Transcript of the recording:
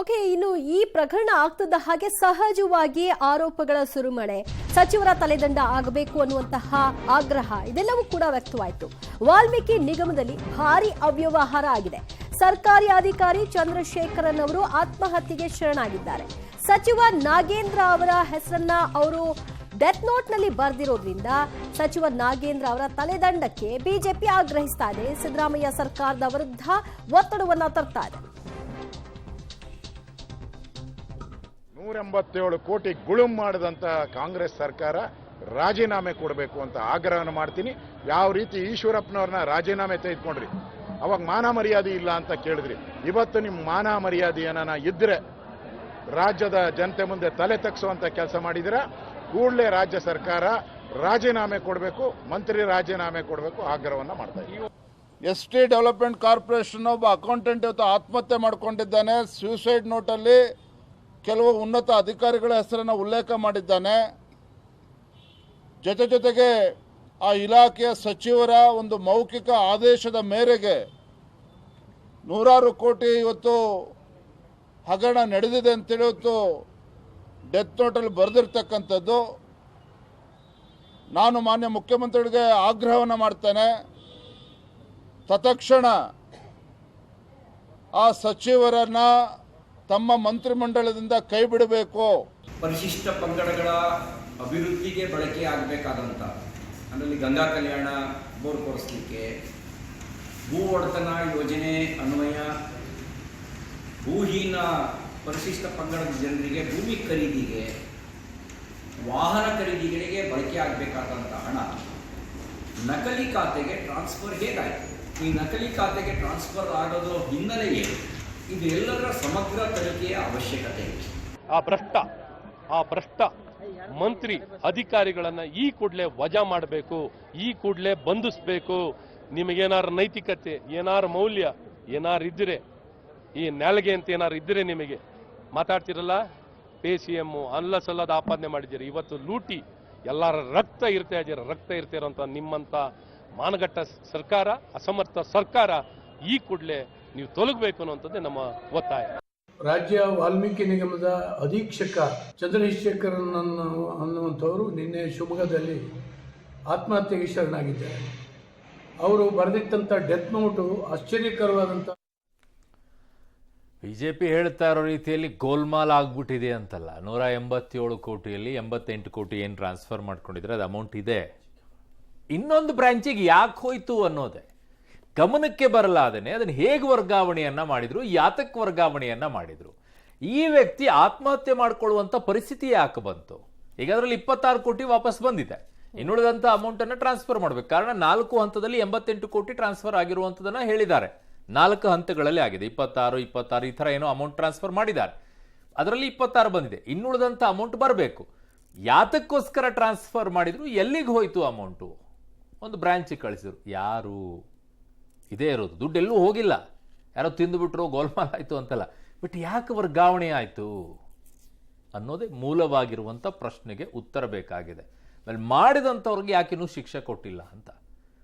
Okay, ಇನ್ನು ಈ ಪ್ರಕರಣ ಆಗ್ತಿದ್ದ ಹಾಗೆ ಸಹಜವಾಗಿ ಆರೋಪಗಳ ಸುರಿಮಳೆ, ಸಚಿವರ ತಲೆದಂಡ ಆಗಬೇಕು ಅನ್ನುವಂತಹ ಆಗ್ರಹ ಇದೆಲ್ಲವೂ ಕೂಡ ವ್ಯಕ್ತವಾಯಿತು. ವಾಲ್ಮೀಕಿ ನಿಗಮದಲ್ಲಿ ಭಾರಿ ಅವ್ಯವಹಾರ ಆಗಿದೆ. ಸರ್ಕಾರಿ ಅಧಿಕಾರಿ ಚಂದ್ರಶೇಖರನ್ ಅವರು ಆತ್ಮಹತ್ಯೆಗೆ ಶರಣಾಗಿದ್ದಾರೆ. ಸಚಿವ ನಾಗೇಂದ್ರ ಅವರ ಹೆಸರನ್ನ ಅವರು ಡೆತ್ ನೋಟ್ನಲ್ಲಿ ಬರೆದಿರೋದ್ರಿಂದ ಸಚಿವ ನಾಗೇಂದ್ರ ಅವರ ತಲೆದಂಡಕ್ಕೆ ಬಿಜೆಪಿ ಆಗ್ರಹಿಸ್ತಾ ಇದೆ. ಸಿದ್ದರಾಮಯ್ಯ ಸರ್ಕಾರದ ವಿರುದ್ಧ ಒತ್ತಡವನ್ನ ತರ್ತಾ ಇದೆ. 187 ಕೋಟಿ ಗುಳುಂ ಮಾಡಿದಂತ ಕಾಂಗ್ರೆಸ್ ಸರ್ಕಾರ ರಾಜೀನಾಮೆ ಕೊಡಬೇಕು ಅಂತ ಆಗ್ರಹವನ್ನು ಮಾಡ್ತೀನಿ. ಯಾವ ರೀತಿ ಈಶ್ವರಪ್ಪನವ್ರನ್ನ ರಾಜೀನಾಮೆ ತೆಗೆದುಕೊಂಡ್ರಿ, ಅವಾಗ ಮಾನ ಮರ್ಯಾದೆ ಇಲ್ಲ ಅಂತ ಕೇಳಿದ್ರಿ. ಇವತ್ತು ನಿಮ್ಮ ಮಾನ ಮರ್ಯಾದೆ ಏನಾನ ಇದ್ರೆ ರಾಜ್ಯದ ಜನತೆ ಮುಂದೆ ತಲೆ ತಗ್ಸುವಂತ ಕೆಲಸ ಮಾಡಿದಿರ. ಕೂಡಲೇ ರಾಜ್ಯ ಸರ್ಕಾರ ರಾಜೀನಾಮೆ ಕೊಡಬೇಕು, ಮಂತ್ರಿ ರಾಜೀನಾಮೆ ಕೊಡಬೇಕು ಆಗ್ರಹವನ್ನ ಮಾಡ್ತಾ ಇದ್ದೀವಿ. ಎಸ್.ಟಿ. ಡೆವಲಪ್ಮೆಂಟ್ ಕಾರ್ಪೊರೇಷನ್ ಒಬ್ಬ ಅಕೌಂಟೆಂಟ್ ಇವತ್ತು ಆತ್ಮಹತ್ಯೆ ಮಾಡಿಕೊಂಡಿದ್ದಾನೆ. ಸೂಸೈಡ್ ನೋಟಲ್ಲಿ ಕೆಲವು ಉನ್ನತ ಅಧಿಕಾರಿಗಳ ಹೆಸರನ್ನು ಉಲ್ಲೇಖ ಮಾಡಿದ್ದಾನೆ. ಜೊತೆಗೆ ಆ ಇಲಾಖೆಯ ಸಚಿವರ ಒಂದು ಮೌಖಿಕ ಆದೇಶದ ಮೇರೆಗೆ ನೂರಾರು ಕೋಟಿ ಇವತ್ತು ಹಗರಣ ನಡೆದಿದೆ ಅಂತೇಳಿ ಇವತ್ತು ಡೆತ್ ನೋಟಲ್ಲಿ ಬರೆದಿರ್ತಕ್ಕಂಥದ್ದು. ನಾನು ಮಾನ್ಯ ಮುಖ್ಯಮಂತ್ರಿಗಳಿಗೆ ಆಗ್ರಹವನ್ನು ಮಾಡ್ತೇನೆ, ತತ್ಕ್ಷಣ ಆ ಸಚಿವರನ್ನ ತಮ್ಮ ಮಂತ್ರಿಮಂಡಲದಿಂದ ಕೈ ಬಿಡಬೇಕು. ಪರಿಶಿಷ್ಟ ಪಂಗಡಗಳ ಅಭಿವೃದ್ಧಿಗೆ ಬಳಕೆ ಆಗಬೇಕಾದಂಥ ಅದರಲ್ಲಿ ಗಂಗಾ ಕಲ್ಯಾಣ ಬೋರ್ ಕೊಡಿಸ್ಲಿಕ್ಕೆ, ಭೂ ಒಡೆತನ ಯೋಜನೆ ಅನ್ವಯ ಭೂಹೀನ ಪರಿಶಿಷ್ಟ ಪಂಗಡದ ಜನರಿಗೆ ಭೂಮಿ ಖರೀದಿಗೆ, ವಾಹನ ಖರೀದಿಗಳಿಗೆ ಬಳಕೆ ಆಗಬೇಕಾದಂಥ ಹಣ ನಕಲಿ ಖಾತೆಗೆ ಟ್ರಾನ್ಸ್ಫರ್ ಹೇಗಾಯಿತು, ಈ ನಕಲಿ ಖಾತೆಗೆ ಟ್ರಾನ್ಸ್ಫರ್ ಆಗೋದ್ರ ಹಿನ್ನೆಲೆ ಏನು, ಇದು ಎಲ್ಲರ ಸಮಗ್ರ ತನಿಖೆಯ ಅವಶ್ಯಕತೆ ಇದೆ. ಆ ಭ್ರಷ್ಟ ಮಂತ್ರಿ ಅಧಿಕಾರಿಗಳನ್ನ ಈ ಕೂಡಲೇ ವಜಾ ಮಾಡಬೇಕು, ಈ ಕೂಡಲೇ ಬಂಧಿಸಬೇಕು. ನಿಮಗೇನಾರು ನೈತಿಕತೆ, ಏನಾರು ಮೌಲ್ಯ ಏನಾರು ಇದ್ದರೆ, ಈ ನಾಲ್ಗೆ ಅಂತ ಏನಾರು ಇದ್ದರೆ ನಿಮಗೆ ಮಾತಾಡ್ತಿರಲ್ಲ. PCM ಅಲ್ಲ ಸಲ್ಲದ ಆಪಾದನೆ ಮಾಡಿದ್ದೀರಿ. ಇವತ್ತು ಲೂಟಿ ಎಲ್ಲರ ರಕ್ತ ಇರ್ತಿರೋಂಥ ನಿಮ್ಮಂಥ ಮಾನಗಟ್ಟ ಸರ್ಕಾರ, ಅಸಮರ್ಥ ಸರ್ಕಾರ ಈ ಕೂಡಲೇ ನೀವು ತೊಲಗಬೇಕು ಅನ್ನುವಂಥದ್ದೇ ನಮ್ಮ ಒತ್ತಾಯ. ರಾಜ್ಯ ವಾಲ್ಮೀಕಿ ನಿಗಮದ ಅಧೀಕ್ಷಕ ಚಂದ್ರಶೇಖರನ್ ಅನ್ನುವಂಥವರು ನಿನ್ನೆ ಶಿವಮೊಗ್ಗದಲ್ಲಿ ಆತ್ಮಹತ್ಯೆಗೆ ಶರಣಾಗಿದ್ದಾರೆ. ಅವರು ಬರೆದಿಟ್ಟಂಥ ಡೆತ್ ನೋಟು ಆಶ್ಚರ್ಯಕರವಾದಂಥ. ಬಿಜೆಪಿ ಹೇಳ್ತಾ ಇರೋ ರೀತಿಯಲ್ಲಿ ಗೋಲ್ಮಾಲ್ ಆಗ್ಬಿಟ್ಟಿದೆ ಅಂತಲ್ಲ. 187 ಕೋಟಿಯಲ್ಲಿ 88 ಕೋಟಿ ಏನು ಟ್ರಾನ್ಸ್ಫರ್ ಮಾಡ್ಕೊಂಡಿದ್ರೆ ಅದು ಅಮೌಂಟ್ ಇದೆ. ಇನ್ನೊಂದು ಬ್ರಾಂಚಿಗೆ ಯಾಕೆ ಹೋಯ್ತು ಅನ್ನೋದೇ ಗಮನಕ್ಕೆ ಬರಲಾದೇನೆ ಅದನ್ನು ಹೇಗೆ ವರ್ಗಾವಣೆಯನ್ನ ಮಾಡಿದ್ರು, ಯಾತಕ್ಕೆ ವರ್ಗಾವಣೆಯನ್ನ ಮಾಡಿದ್ರು, ಈ ವ್ಯಕ್ತಿ ಆತ್ಮಹತ್ಯೆ ಮಾಡ್ಕೊಳ್ಳುವಂತ ಪರಿಸ್ಥಿತಿ ಯಾಕೆ ಬಂತು. ಈಗ ಅದರಲ್ಲಿ 26 ಕೋಟಿ ವಾಪಸ್ ಬಂದಿದೆ. ಇನ್ನುಳಿದಂತ ಅಮೌಂಟ್ ಅನ್ನ ಟ್ರಾನ್ಸ್ಫರ್ ಮಾಡಬೇಕು. ಕಾರಣ 4 ಹಂತದಲ್ಲಿ 88 ಕೋಟಿ ಟ್ರಾನ್ಸ್ಫರ್ ಆಗಿರುವಂತದನ್ನ ಹೇಳಿದ್ದಾರೆ. 4 ಹಂತಗಳಲ್ಲಿ ಆಗಿದೆ. 26 ಈ ತರ ಏನೋ ಅಮೌಂಟ್ ಟ್ರಾನ್ಸ್ಫರ್ ಮಾಡಿದ್ದಾರೆ. ಅದರಲ್ಲಿ 26 ಬಂದಿದೆ. ಇನ್ನುಳಿದಂತ ಅಮೌಂಟ್ ಬರಬೇಕು. ಯಾತಕ್ಕೋಸ್ಕರ ಟ್ರಾನ್ಸ್ಫರ್ ಮಾಡಿದ್ರು, ಎಲ್ಲಿಗೆ ಹೋಯ್ತು ಅಮೌಂಟು? ಒಂದು ಬ್ರಾಂಚ್ ಕಳಿಸಿದ್ರು. ಯಾರು ಇದೇ ಇರೋದು, ದುಡ್ಡು ಎಲ್ಲೂ ಹೋಗಿಲ್ಲ. ಯಾರೋ ತಿಂದುಬಿಟ್ರು, ಗೋಲ್ಮಾಲ್ ಆಯ್ತು ಅಂತಲ್ಲ. ಬಟ್ ಯಾಕೆ ವರ್ಗಾವಣೆ ಆಯ್ತು ಅನ್ನೋದೇ ಮೂಲವಾಗಿರುವಂಥ ಪ್ರಶ್ನೆಗೆ ಉತ್ತರ ಬೇಕಾಗಿದೆ. ಆಮೇಲೆ ಮಾಡಿದಂಥವ್ರಿಗೆ ಯಾಕಿನ್ನೂ ಶಿಕ್ಷೆ ಕೊಟ್ಟಿಲ್ಲ ಅಂತ.